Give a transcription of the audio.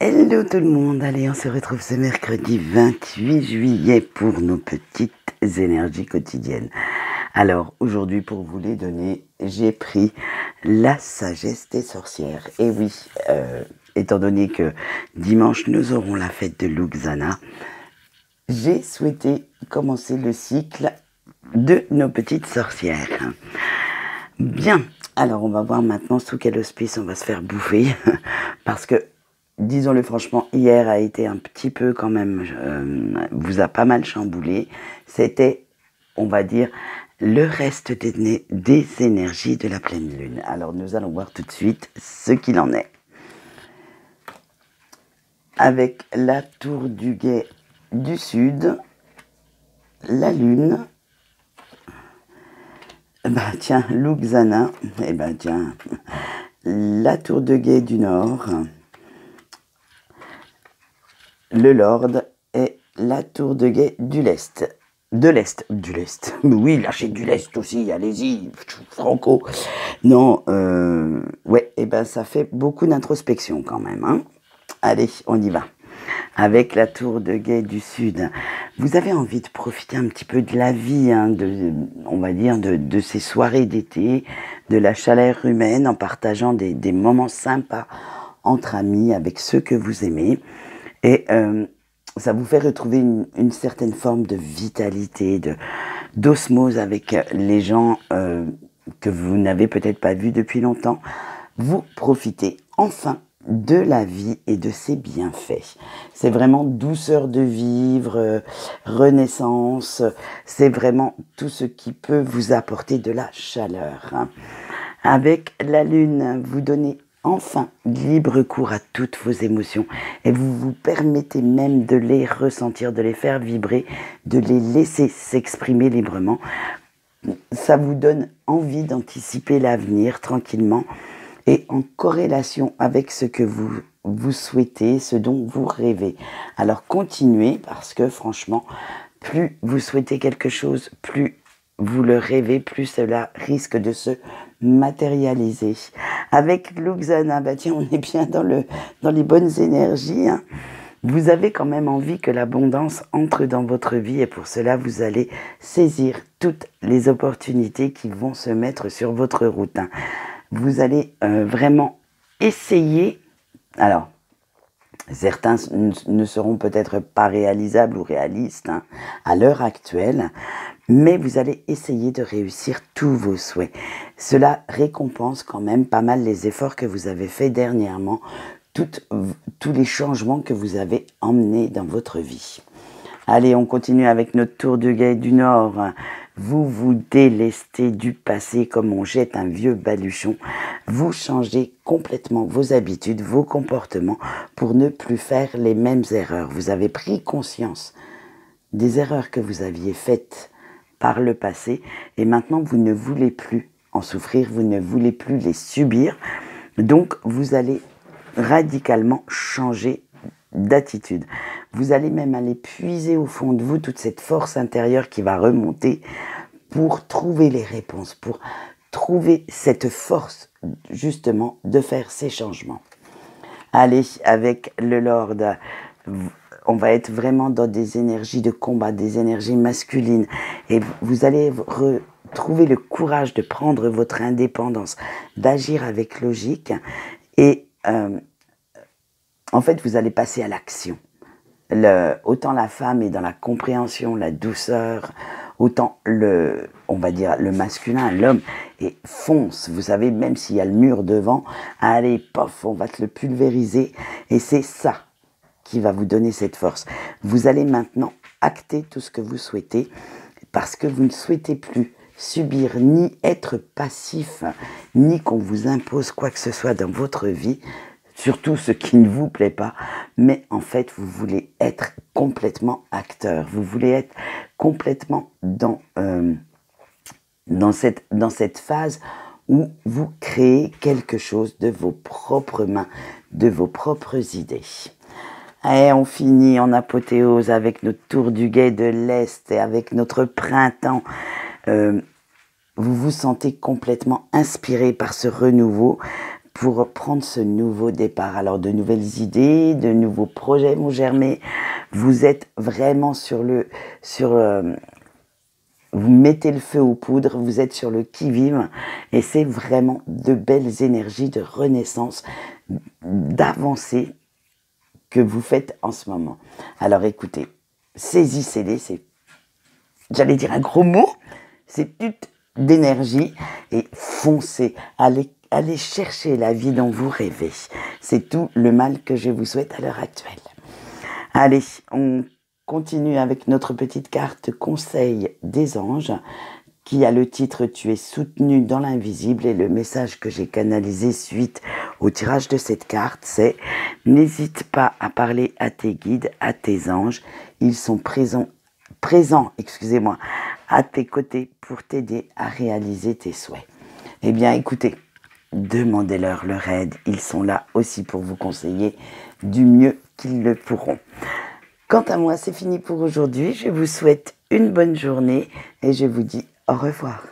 Hello tout le monde, allez on se retrouve ce mercredi 28 juillet pour nos petites énergies quotidiennes. Alors aujourd'hui pour vous les donner, j'ai pris la sagesse des sorcières. Et oui, étant donné que dimanche nous aurons la fête de Luxana, j'ai souhaité commencer le cycle de nos petites sorcières. Bien, alors on va voir maintenant sous quel auspice on va se faire bouffer, parce que disons-le franchement, hier a été un petit peu quand même, vous a pas mal chamboulé. C'était, on va dire, le reste des énergies de la pleine lune. Alors nous allons voir tout de suite ce qu'il en est. Avec la tour du guet du sud, la lune, bah tiens, Luxana, et ben tiens, la tour de guet du nord, le Lord et la tour de guet du lest. De l'est, du lest. Oui, lâchez du lest aussi, allez-y, Franco. Non, ouais, et ben ça fait beaucoup d'introspection quand même. Hein. Allez, on y va. Avec la tour de guet du sud, vous avez envie de profiter un petit peu de la vie, hein, on va dire, de ces soirées d'été, de la chaleur humaine, en partageant des moments sympas entre amis, avec ceux que vous aimez. Et ça vous fait retrouver une certaine forme de vitalité, d'osmose avec les gens que vous n'avez peut-être pas vus depuis longtemps. Vous profitez enfin de la vie et de ses bienfaits. C'est vraiment douceur de vivre, renaissance, c'est vraiment tout ce qui peut vous apporter de la chaleur. Avec la lune, vous donnez enfin libre cours à toutes vos émotions et vous vous permettez même de les ressentir, de les faire vibrer, de les laisser s'exprimer librement. Ça vous donne envie d'anticiper l'avenir tranquillement et en corrélation avec ce que vous souhaitez, ce dont vous rêvez. Alors continuez parce que franchement, plus vous souhaitez quelque chose, plus vous le rêvez, plus cela risque de se matérialiser. Avec Luxana, bah tiens, on est bien dans les bonnes énergies. Hein. Vous avez quand même envie que l'abondance entre dans votre vie et pour cela, vous allez saisir toutes les opportunités qui vont se mettre sur votre route. Hein. Vous allez vraiment essayer, alors certains ne seront peut-être pas réalisables ou réalistes hein, à l'heure actuelle, mais vous allez essayer de réussir tous vos souhaits. Cela récompense quand même pas mal les efforts que vous avez faits dernièrement, tous les changements que vous avez emmenés dans votre vie. Allez, on continue avec notre tour de guet du Nord. Vous vous délestez du passé comme on jette un vieux baluchon. Vous changez complètement vos habitudes, vos comportements pour ne plus faire les mêmes erreurs. Vous avez pris conscience des erreurs que vous aviez faites par le passé et maintenant vous ne voulez plus en souffrir, vous ne voulez plus les subir. Donc vous allez radicalement changer d'attitude. Vous allez même aller puiser au fond de vous toute cette force intérieure qui va remonter pour trouver les réponses, pour trouver cette force justement de faire ces changements. Allez, avec le Lord, on va être vraiment dans des énergies de combat, des énergies masculines et vous allez retrouver le courage de prendre votre indépendance, d'agir avec logique et en fait, vous allez passer à l'action. Autant la femme est dans la compréhension, la douceur, autant on va dire le masculin, l'homme, et fonce. Vous savez, même s'il y a le mur devant, allez, pof, on va te le pulvériser. Et c'est ça qui va vous donner cette force. Vous allez maintenant acter tout ce que vous souhaitez parce que vous ne souhaitez plus subir ni être passif, ni qu'on vous impose quoi que ce soit dans votre vie. Surtout ce qui ne vous plaît pas, mais en fait, vous voulez être complètement acteur. Vous voulez être complètement dans cette phase où vous créez quelque chose de vos propres mains, de vos propres idées. Et on finit en apothéose avec notre tour du guet de l'Est et avec notre printemps. Vous vous sentez complètement inspiré par ce renouveau pour prendre ce nouveau départ. Alors, de nouvelles idées, de nouveaux projets vont germer. Vous êtes vraiment vous mettez le feu aux poudres, vous êtes sur le qui-vive et c'est vraiment de belles énergies de renaissance, d'avancée que vous faites en ce moment. Alors écoutez, saisissez-les, j'allais dire un gros mot, c'est toute d'énergie et foncez, allez chercher la vie dont vous rêvez. C'est tout le mal que je vous souhaite à l'heure actuelle. Allez, on continue avec notre petite carte conseil des anges qui a le titre Tu es soutenu dans l'invisible et le message que j'ai canalisé suite au tirage de cette carte c'est n'hésite pas à parler à tes guides, à tes anges, ils sont présents à tes côtés pour t'aider à réaliser tes souhaits. Eh bien écoutez, demandez-leur leur aide, ils sont là aussi pour vous conseiller du mieux qu'ils le pourront. Quant à moi, c'est fini pour aujourd'hui. Je vous souhaite une bonne journée et je vous dis au revoir.